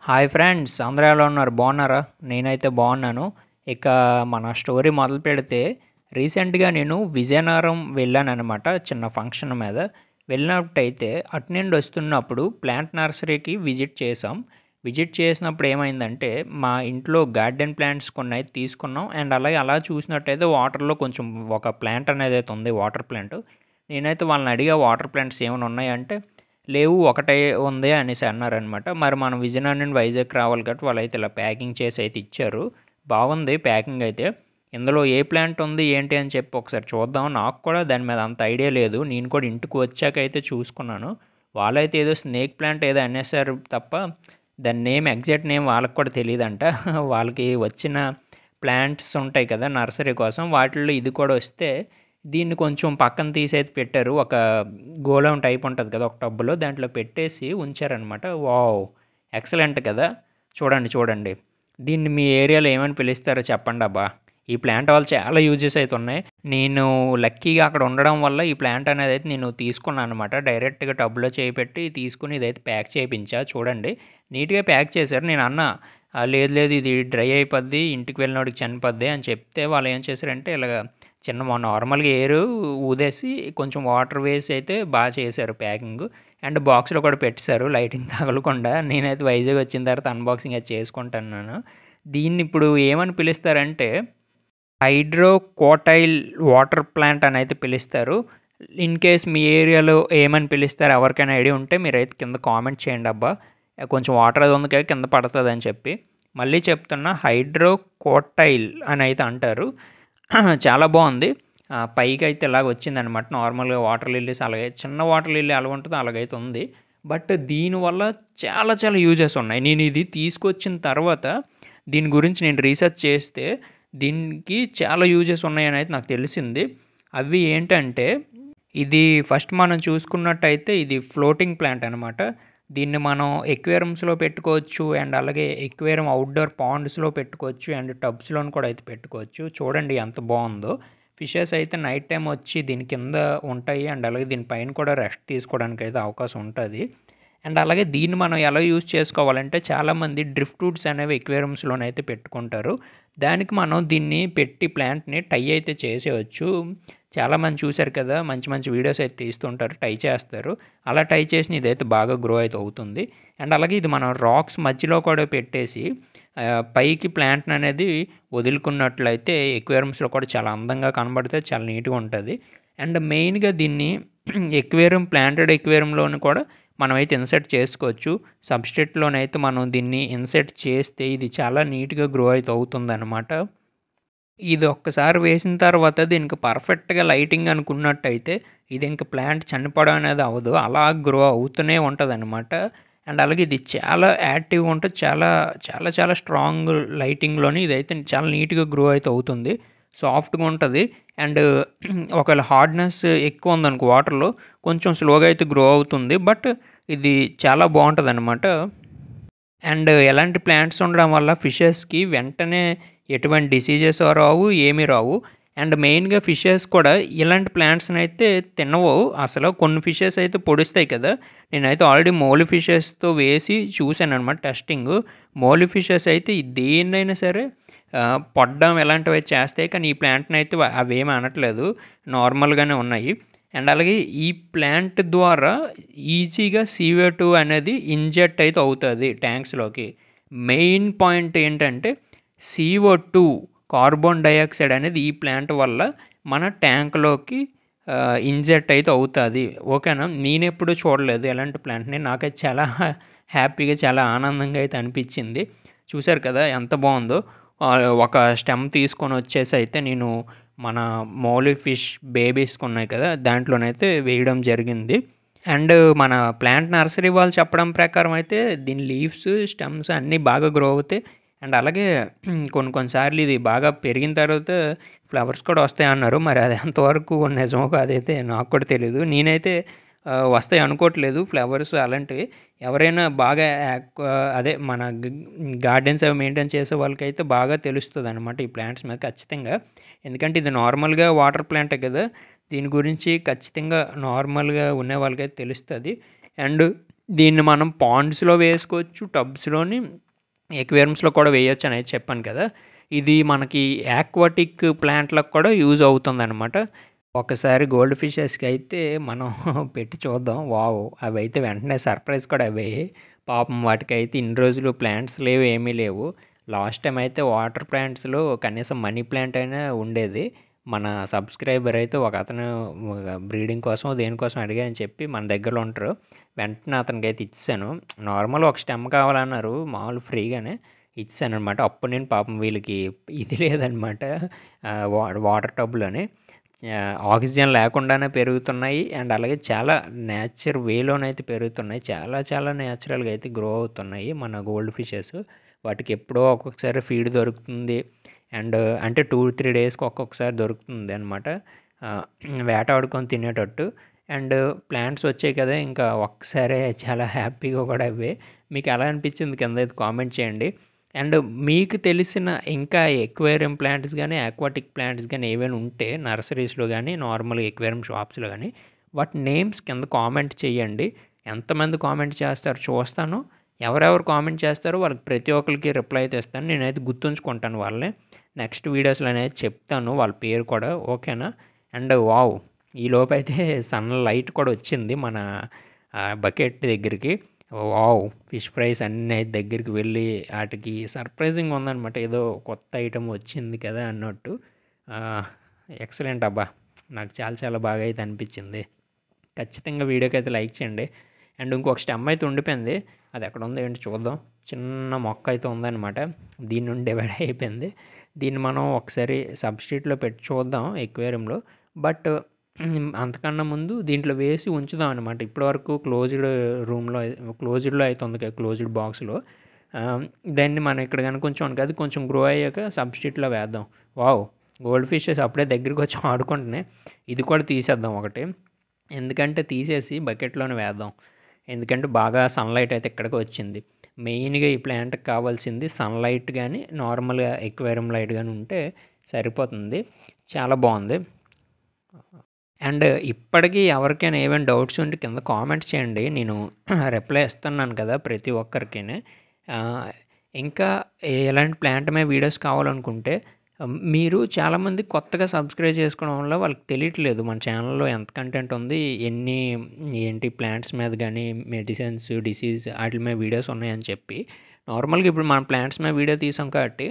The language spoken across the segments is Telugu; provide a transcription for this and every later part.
హాయ్ ఫ్రెండ్స్, అందరూ ఎలా ఉన్నారు? బాగున్నారా? నేనైతే బాగున్నాను. ఇక మన స్టోరీ మొదలు పెడితే, రీసెంట్గా నేను విజయనగరం వెళ్ళానన్నమాట చిన్న ఫంక్షన్ మీద. వెళ్ళినప్పుడైతే అటు నుండి వస్తున్నప్పుడు ప్లాంట్ నర్సరీకి విజిట్ చేసినప్పుడు ఏమైందంటే, మా ఇంట్లో గార్డెన్ ప్లాంట్స్ కొన్ని అయితే తీసుకున్నాం. అండ్ అలాగే అలా చూసినట్టయితే వాటర్లో కొంచెం ఒక ప్లాంట్ అనేది అయితే ఉంది, వాటర్ ప్లాంట్. నేనైతే వాళ్ళని అడిగా, వాటర్ ప్లాంట్స్ ఏమైనా ఉన్నాయంటే లేవు, ఒకటే ఉంది అనేసి అన్నారనమాట. మరి మనం విజయనగరం నుండి వైజాగ్ రావాలి కాబట్టి వాళ్ళైతే ఇలా ప్యాకింగ్ చేసి అయితే ఇచ్చారు. బాగుంది ప్యాకింగ్ అయితే. ఇందులో ఏ ప్లాంట్ ఉంది ఏంటి అని చెప్పి ఒకసారి చూద్దాం. నాకు కూడా దాని మీద అంత ఐడియా లేదు. నేను కూడా ఇంటికి వచ్చాక అయితే చూసుకున్నాను. వాళ్ళైతే ఏదో స్నేక్ ప్లాంట్ ఏదో అనేసారు తప్ప దాని నేమ్, ఎగ్జాక్ట్ నేమ్ వాళ్ళకి కూడా తెలియదంట. వాళ్ళకి వచ్చిన ప్లాంట్స్ ఉంటాయి కదా నర్సరీ కోసం, వాటిల్లో ఇది కూడా వస్తే దీన్ని కొంచెం పక్కన తీసి పెట్టారు. ఒక గోళం టైప్ ఉంటుంది కదా ఒక టబ్బులో, దాంట్లో పెట్టేసి ఉంచారనమాట. వావ్, ఎక్సలెంట్ కదా! చూడండి. దీన్ని మీ ఏరియాలో ఏమని పిలుస్తారో చెప్పండి అబ్బా. ఈ ప్లాంట్ వల్ల చాలా యూజెస్ అయితే ఉన్నాయి. నేను లక్కీగా అక్కడ ఉండడం వల్ల ఈ ప్లాంట్ అనేది అయితే నేను తీసుకున్నాను అనమాట. డైరెక్ట్గా టబ్లో చేపెట్టి తీసుకుని ఇదైతే ప్యాక్ చేయించా. చూడండి, నీట్గా ప్యాక్ చేశారు. నేను అన్నా, లేదు ఇది డ్రై అయిపోద్ది, ఇంటికి వెళ్ళినోడికి చనిపోద్ది అని చెప్తే వాళ్ళు ఏం చేశారంటే ఇలాగ చిన్న నార్మల్గా ఎయిర్ ఊదేసి కొంచెం వాటర్ వేసి అయితే బాగా చేశారు ప్యాకింగ్. అండ్ బాక్స్లో కూడా పెట్టేశారు లైటింగ్ తగలకుండా. నేనైతే వైజాగ్ వచ్చిన తర్వాత అన్బాక్సింగ్ అది చేసుకుంటున్నాను. దీన్ని ఇప్పుడు ఏమని పిలుస్తారంటే హైడ్రోకోటైల్ వాటర్ ప్లాంట్ అని అయితే పిలుస్తారు. ఇన్ కేస్ మీ ఏరియాలో ఏమని పిలుస్తారు ఎవరికైనా ఐడియా ఉంటే మీరైతే కింద కామెంట్ చేయండి అబ్బా. కొంచెం వాటర్ అది ఉంది కదా కింద పడుతుంది అని చెప్పి. మళ్ళీ చెప్తున్నా, హైడ్రోకోటైల్ అని అయితే అంటారు. చాలా బాగుంది. పైకి అయితే ఇలాగ వచ్చిందనమాట. నార్మల్గా వాటర్ లిల్లీస్ అలాగే చిన్న వాటర్ లిల్లీ ఎలా ఉంటుందో అలాగైతే ఉంది. బట్ దీనివల్ల చాలా యూజెస్ ఉన్నాయి. నేను ఇది తీసుకొచ్చిన తర్వాత దీని గురించి నేను రీసెర్చ్ చేస్తే దీనికి చాలా యూజెస్ ఉన్నాయని అయితే నాకు తెలిసింది. అవి ఏంటంటే, ఇది ఫస్ట్ మనం చూసుకున్నట్టయితే ఇది ఫ్లోటింగ్ ప్లాంట్ అనమాట. దీన్ని మనం ఎక్వేరియంస్లో పెట్టుకోవచ్చు. అండ్ అలాగే ఎక్వేరియం అవుట్డోర్ పాండ్స్లో పెట్టుకోవచ్చు. అండ్ టబ్స్లోని కూడా అయితే పెట్టుకోవచ్చు. చూడండి ఎంత బాగుందో. ఫిషెస్ అయితే నైట్ టైం వచ్చి దీని కింద ఉంటాయి. అండ్ అలాగే దీనిపైన కూడా రెస్ట్ తీసుకోవడానికి అయితే అవకాశం ఉంటుంది. అండ్ అలాగే దీన్ని మనం ఎలా యూజ్ చేసుకోవాలంటే, చాలామంది డ్రిఫ్ట్ వుడ్స్ అనేవి ఎక్వేరియంస్లోనైతే పెట్టుకుంటారు. దానికి మనం దీన్ని పెట్టి ప్లాంట్ని టై అయితే చేసేయచ్చు. చాలామంది చూశారు కదా, మంచి వీడియోస్ అయితే తీస్తుంటారు, టై చేస్తారు. అలా టై చేసిన ఇదైతే బాగా గ్రో అయితే అవుతుంది. అండ్ అలాగే ఇది మనం రాక్స్ మధ్యలో కూడా పెట్టేసి పైకి ప్లాంట్ అనేది వదులుకున్నట్లయితే ఎక్వేరియంస్లో కూడా చాలా అందంగా కనబడితే చాలా నీట్గా ఉంటుంది. అండ్ మెయిన్గా దీన్ని ప్లాంటెడ్ ఎక్వేరియంలోని కూడా మనమైతే ఇన్సెట్ చేసుకోవచ్చు. సబ్స్ట్రేట్లోనైతే మనం దీన్ని ఇన్సెట్ చేస్తే ఇది చాలా నీట్గా గ్రో అయితే అవుతుందన్నమాట. ఇది ఒక్కసారి వేసిన తర్వాత దీనికి పర్ఫెక్ట్గా లైటింగ్ అనుకున్నట్టయితే ఇది ఇంక ప్లాంట్ చనిపోవడం అనేది అవ్వదు, అలా గ్రో అవుతూనే ఉంటుంది అనమాట. అండ్ అలాగే ఇది చాలా యాక్టివ్గా ఉంటుంది. చాలా స్ట్రాంగ్ లైటింగ్లోని ఇదైతే చాలా నీట్గా గ్రో అయితే అవుతుంది. సాఫ్ట్గా ఉంటుంది. అండ్ ఒకవేళ హార్డ్నెస్ ఎక్కువ ఉందనుకో వాటర్లో కొంచెం స్లోగా అయితే గ్రో అవుతుంది. బట్ ఇది చాలా బాగుంటుంది అనమాట. అండ్ ఎలాంటి ప్లాంట్స్ ఉండడం వల్ల ఫిషెస్కి వెంటనే ఎటువంటి డిసీజెస్ ఏమీ రావు. అండ్ మెయిన్గా ఫిషెస్ కూడా ఇలాంటి ప్లాంట్స్ని అయితే తినవు అసలు. కొన్ని ఫిషెస్ అయితే పొడుస్తాయి కదా. నేనైతే ఆల్రెడీ మౌలి ఫిషెస్తో వేసి చూశాను అనమాట టెస్టింగ్. మౌలి ఫిషెస్ అయితే దేన్నైనా సరే పొడ్డం ఎలాంటివి అయితే చేస్తాయి, కానీ ఈ ప్లాంట్ని అయితే అవేమీ అనట్లేదు, నార్మల్గానే ఉన్నాయి. అండ్ అలాగే ఈ ప్లాంట్ ద్వారా ఈజీగా CO2 అనేది ఇంజెక్ట్ అయితే అవుతుంది ట్యాంక్స్లోకి. మెయిన్ పాయింట్ ఏంటంటే CO2 కార్బన్ డైఆక్సైడ్ అనేది ఈ ప్లాంట్ వల్ల మన ట్యాంక్లోకి ఇంజెక్ట్ అయితే అవుతుంది. ఓకేనా? నేనెప్పుడు చూడలేదు ఎలాంటి ప్లాంట్ని. నాకైతే చాలా హ్యాపీగా చాలా ఆనందంగా అయితే అనిపించింది. చూశారు కదా ఎంత బాగుందో. ఒక స్టెమ్ తీసుకొని వచ్చేసి అయితే నేను మన మౌలి ఫిష్ బేబీస్కి ఉన్నాయి కదా దాంట్లోనైతే వేయడం జరిగింది. అండ్ మన ప్లాంట్ నర్సరీ వాళ్ళు చెప్పడం ప్రకారం అయితే దీని లీవ్స్, స్టెమ్స్ అన్నీ బాగా గ్రో అవుతాయి. అండ్ అలాగే కొన్నిసార్లు ఇది బాగా పెరిగిన తర్వాత ఫ్లవర్స్ కూడా వస్తాయి అన్నారు. మరి అది ఎంతవరకు నిజమో కాదైతే నాకు కూడా తెలీదు. నేనైతే వస్తాయి అనుకోవట్లేదు ఫ్లవర్స్ అలాంటివి. ఎవరైనా బాగా అదే మన గార్డెన్స్ అవి మెయింటైన్ చేసే వాళ్ళకైతే బాగా తెలుస్తుంది అనమాట ఈ ప్లాంట్స్ మీద ఖచ్చితంగా. ఎందుకంటే ఇది నార్మల్గా వాటర్ ప్లాంటే కదా, దీని గురించి ఖచ్చితంగా నార్మల్గా ఉన్న వాళ్ళకైతే తెలుస్తుంది. అండ్ దీన్ని మనం పాండ్స్లో వేసుకోవచ్చు, టబ్స్లోని ఎక్వేరియంస్లో కూడా వేయొచ్చు అనేది చెప్పాను కదా. ఇది మనకి ఆక్వాటిక్ ప్లాంట్లకు కూడా యూజ్ అవుతుంది అనమాట. ఒకసారి గోల్డ్ ఫిషెస్కి అయితే మనం పెట్టి చూద్దాం. వావ్, అవి అయితే వెంటనే సర్ప్రైజ్ కూడా అయ్యాయి. పాపం వాటికైతే ఇన్ని రోజులు ప్లాంట్స్ లేవు, ఏమీ లేవు. లాస్ట్ టైం అయితే వాటర్ ప్లాంట్స్లో కనీసం మనీ ప్లాంట్ అయినా ఉండేది. మన సబ్స్క్రైబర్ అయితే ఒక అతను బ్రీడింగ్ కోసం దేనికోసం అడిగాయని చెప్పి మన దగ్గరలో ఉంటారు. వెంటనే అతనికి అయితే ఇచ్చాను. నార్మల్ ఒక స్టెమ్ కావాలన్నారు, మామూలు ఫ్రీగానే ఇచ్చాను అనమాట. అప్పుడు నేను పాపం వీళ్ళకి ఇది లేదనమాట, వాటర్ టబ్లోనే ఆక్సిజన్ లేకుండానే పెరుగుతున్నాయి. అండ్ అలాగే చాలా నేచర్ వేలోనైతే పెరుగుతున్నాయి. చాలా చాలా నేచురల్గా అయితే గ్రో అవుతున్నాయి మన గోల్డ్ ఫిషెస్. వాటికి ఎప్పుడో ఒక్కొక్కసారి ఫీడ్ దొరుకుతుంది. అండ్ అంటే 2-3 డేస్కి ఒక్కొక్కసారి దొరుకుతుంది అనమాట, వేటాడుకొని తినేటట్టు. అండ్ ప్లాంట్స్ వచ్చాయి కదా, ఇంకా ఒక్కసారే చాలా హ్యాపీగా కూడా అవే. మీకు ఎలా అనిపించింది కింద అయితే కామెంట్ చేయండి. అండ్ మీకు తెలిసిన ఇంకా ఎక్వేరియం ప్లాంట్స్ కానీ ఆక్వాటిక్ ప్లాంట్స్ కానీ ఏవైనా ఉంటే నర్సరీస్లో కానీ నార్మల్ ఎక్వేరియం షాప్స్లో కానీ వాటి నేమ్స్ కింద కామెంట్ చేయండి. ఎంతమంది కామెంట్ చేస్తారో చూస్తాను. ఎవరెవరు కామెంట్ చేస్తారో వాళ్ళకి ప్రతి ఒక్కరికి రిప్లై అయితే ఇస్తాను. నేనైతే గుర్తుంచుకుంటాను వాళ్ళని. నెక్స్ట్ వీడియోస్లో అనేది చెప్తాను వాళ్ళ పేరు కూడా, ఓకేనా. అండ్ వావ్, ఈలోపు అయితే సన్ లైట్ కూడా వచ్చింది మన బకెట్ దగ్గరికి. వావ్, ఫిష్ ఫ్రైస్ అన్నీ దగ్గరికి వెళ్ళి వాటికి సర్ప్రైజింగ్ ఉందన్నమాట. ఏదో కొత్త ఐటమ్ వచ్చింది కదా అన్నట్టు. ఎక్సలెంట్ అబ్బా, నాకు చాలా చాలా బాగా అయితే అనిపించింది. ఖచ్చితంగా వీడియోకి అయితే లైక్ చేయండి. అండ్ ఇంకొక స్టెమ్ అయితే ఉండిపోయింది, అది ఎక్కడ ఉందో ఏంటి చూద్దాం. చిన్న మొక్క అయితే ఉందన్నమాట, దీని నుండి డివైడ్ అయిపోయింది. దీన్ని మనం ఒకసారి సబ్స్టిట్యూట్లో పెట్టి చూద్దాం ఎక్వేరియంలో. బట్ అంతకన్నా ముందు దీంట్లో వేసి ఉంచుదాం అనమాట. ఇప్పటివరకు క్లోజ్డ్ రూమ్లో, క్లోజ్డ్లో అయితే ఉంది కదా, క్లోజ్డ్ బాక్స్లో. దాన్ని మనం ఇక్కడ కనుక కొంచెం అది కొంచెం గ్రో అయ్యాక సబ్స్టిట్యూట్లో వేద్దాం. వావ్, గోల్డ్ ఫిషెస్ అప్పుడే దగ్గరికి వచ్చి ఆడుకుంటున్నాయి. ఇది కూడా తీసేద్దాం ఒకటి, ఎందుకంటే తీసేసి బకెట్లోనే వేద్దాం. ఎందుకంటే బాగా సన్లైట్ అయితే ఇక్కడికి వచ్చింది. మెయిన్గా ఈ ప్లాంట్కి కావాల్సింది సన్లైట్ కానీ నార్మల్గా ఎక్వేరియం లైట్ కానీ ఉంటే సరిపోతుంది. చాలా బాగుంది. అండ్ ఇప్పటికీ ఎవరికైనా ఏమైనా డౌట్స్ ఉంటే కింద కామెంట్ చేయండి, నేను రిప్లై ఇస్తున్నాను కదా ప్రతి ఒక్కరికి. ఇంకా ఎలాంటి ప్లాంట్ మీద వీడియోస్ కావాలనుకుంటే మీరు చాలామంది కొత్తగా సబ్స్క్రైబ్ చేసుకోవడం వల్ల వాళ్ళకి తెలియట్లేదు మన ఛానల్లో ఎంత కంటెంట్ ఉంది, ఏంటి ప్లాంట్స్ మీద కానీ మెడిసిన్స్, డిసీజ్ వాటి మీద వీడియోస్ ఉన్నాయని చెప్పి. నార్మల్గా ఇప్పుడు మనం ప్లాంట్స్ మీద వీడియో తీసాం కాబట్టి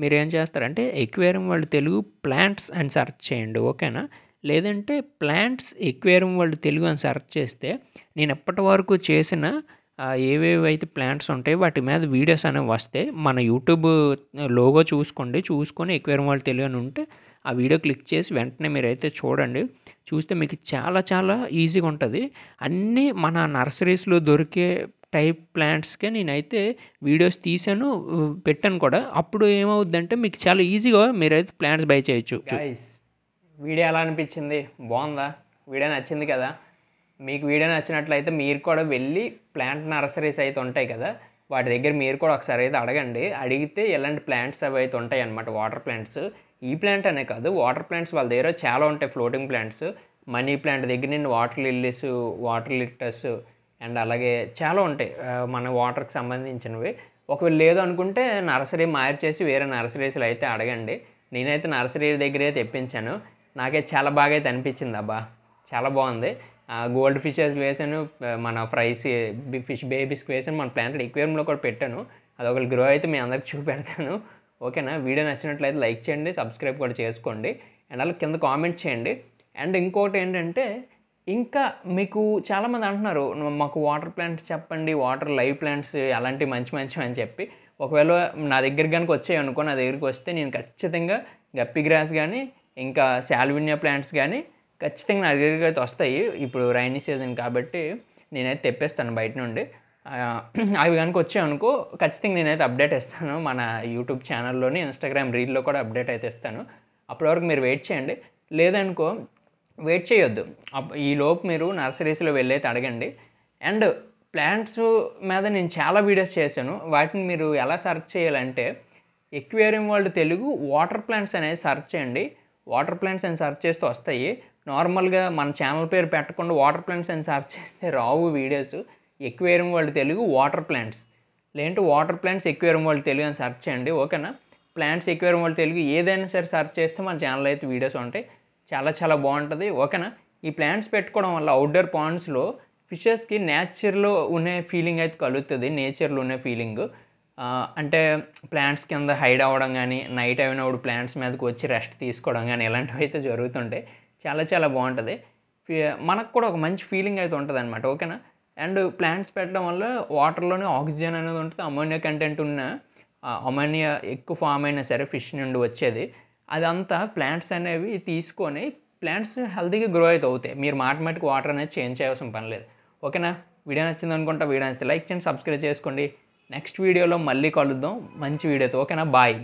మీరు ఏం చేస్తారంటే ఎక్వేరియం వరల్డ్ తెలుగు ప్లాంట్స్ అని సెర్చ్ చేయండి, ఓకేనా. లేదంటే ప్లాంట్స్ ఎక్వేరియం వరల్డ్ తెలుగు అని సెర్చ్ చేస్తే నేను ఎప్పటి వరకు చేసిన ఏవేవి అయితే ప్లాంట్స్ ఉంటాయి వాటి మీద వీడియోస్ అనేవి వస్తాయి. మన యూట్యూబ్ లోగో చూసుకొని ఎక్వేరియం వరల్డ్ తెలుగు అని ఉంటే ఆ వీడియో క్లిక్ చేసి వెంటనే మీరైతే చూడండి. చూస్తే మీకు చాలా చాలా ఈజీగా ఉంటుంది. అన్నీ మన నర్సరీస్లో దొరికే టైప్ ప్లాంట్స్కే నేనైతే వీడియోస్ తీసాను, పెట్టాను కూడా. అప్పుడు ఏమవుద్దంటే మీకు చాలా ఈజీగా మీరైతే ప్లాంట్స్ బై చేయొచ్చు. వీడియో ఎలా అనిపించింది, బాగుందా? వీడియో నచ్చింది కదా. మీకు వీడియో నచ్చినట్లయితే మీరు కూడా వెళ్ళి ప్లాంట్ నర్సరీస్ అయితే ఉంటాయి కదా, వాటి దగ్గర మీరు కూడా ఒకసారి అయితే అడగండి. అడిగితే ఎలాంటి ప్లాంట్స్ అవి అయితే ఉంటాయి అన్నమాట, వాటర్ ప్లాంట్స్. ఈ ప్లాంట్ అనే కాదు, వాటర్ ప్లాంట్స్ వాళ్ళ దగ్గర చాలా ఉంటాయి. ఫ్లోటింగ్ ప్లాంట్స్, మనీ ప్లాంట్ దగ్గర నుండి వాటర్ లిల్లీస్, వాటర్ లిట్టర్స్ అండ్ అలాగే చాలా ఉంటాయి మన వాటర్కి సంబంధించినవి. ఒకవేళ లేదు అనుకుంటే నర్సరీ మార్చేసి వేరే నర్సరీస్లో అయితే అడగండి. నేనైతే నర్సరీ దగ్గరే తెప్పించాను. నాకైతే చాలా బాగా అయితే అనిపించింది అబ్బా, చాలా బాగుంది. గోల్డ్ ఫిషెస్ వేసాను, మన ఫ్రైస్, ఫిష్ బేబీస్కి వేసాను, మన ప్లాంట్ ఎక్వేరియంలో కూడా పెట్టాను. అదొకటి గ్రో అయితే మీ అందరికి చూపెడతాను, ఓకేనా. వీడియో నచ్చినట్లయితే లైక్ చేయండి, సబ్స్క్రైబ్ కూడా చేసుకోండి. అండ్ అలా కింద కామెంట్ చేయండి. అండ్ ఇంకోటి ఏంటంటే, ఇంకా మీకు చాలామంది అంటున్నారు మాకు వాటర్ ప్లాంట్స్ చెప్పండి, వాటర్ లైవ్ ప్లాంట్స్ అలాంటివి మంచివి అని చెప్పి. ఒకవేళ నా దగ్గర కనుక వచ్చాయి అనుకో, నా దగ్గరికి వస్తే నేను ఖచ్చితంగా గప్పి గ్రాస్ కానీ ఇంకా సాల్వినియా ప్లాంట్స్ కానీ ఖచ్చితంగా నా దగ్గరికి అయితే వస్తాయి. ఇప్పుడు రైనీ సీజన్ కాబట్టి నేనైతే తెప్పిస్తాను బయట నుండి. అవి కనుక వచ్చాయనుకో ఖచ్చితంగా నేనైతే అప్డేట్ ఇస్తాను. మన యూట్యూబ్ ఛానల్లోని, ఇన్స్టాగ్రామ్ రీల్లో కూడా అప్డేట్ అయితే ఇస్తాను. అప్పటి వరకు మీరు వెయిట్ చేయండి. లేదనుకో వెయిట్ చేయొద్దు, ఈలోపు మీరు నర్సరీస్లో వెళ్ళి అయితే అడగండి. అండ్ ప్లాంట్స్ మీద నేను చాలా వీడియోస్ చేశాను. వాటిని మీరు ఎలా సెర్చ్ చేయాలంటే aquarium world Telugu water plants అనేది సెర్చ్ చేయండి. వాటర్ ప్లాంట్స్ అని సెర్చ్ చేస్తూ వస్తాయి. నార్మల్గా మన ఛానల్ పేరు పెట్టకుండా వాటర్ ప్లాంట్స్ అని సెర్చ్ చేస్తే రావు videos. Aquarium world Telugu water plants, లేదంటే water plants aquarium world Telugu అని సెర్చ్ చేయండి. ఓకేనా? ప్లాంట్స్ ఎక్వేరియం వరల్డ్ తెలుగు ఏదైనా సరే సెర్చ్ చేస్తే మన ఛానల్ అయితే వీడియోస్ ఉంటాయి. చాలా చాలా బాగుంటుంది. ఓకేనా? ఈ ప్లాంట్స్ పెట్టుకోవడం వల్ల అవుట్డోర్ పాండ్స్లో ఫిషెస్కి నేచర్లో ఉండే ఫీలింగ్ అయితే కలుగుతుంది. నేచర్లో ఉండే ఫీలింగ్ అంటే ప్లాంట్స్ కింద హైడ్ అవ్వడం కానీ, నైట్ అయినప్పుడు ప్లాంట్స్ మీదకి వచ్చి రెస్ట్ తీసుకోవడం కానీ ఇలాంటివి అయితే జరుగుతుంటాయి. చాలా చాలా బాగుంటుంది. మనకు కూడా ఒక మంచి ఫీలింగ్ అయితే ఉంటుంది అనమాట. ఓకేనా? అండ్ ప్లాంట్స్ పెట్టడం వల్ల వాటర్లోనే ఆక్సిజన్ అనేది ఉంటుంది. అమోనియా కంటెంట్ ఉన్న అమోనియా ఎక్కువ ఫామ్ అయినా సరే ఫిష్ నుండి వచ్చేది అదంతా ప్లాంట్స్ అనేవి తీసుకొని ప్లాంట్స్ హెల్తీగా గ్రో అయితే అవుతాయి. మీరు మాటిమాటికి వాటర్ అనేది చేంజ్ చేయాల్సిన పని లేదు. ఓకేనా? వీడియో నచ్చింది అనుకుంటా. వీడియో నచ్చితే లైక్ చేయండి, సబ్స్క్రైబ్ చేసుకోండి. నెక్స్ట్ వీడియోలో మళ్ళీ కలుద్దాం మంచి వీడియోతో. ఓకేనా? బాయ్.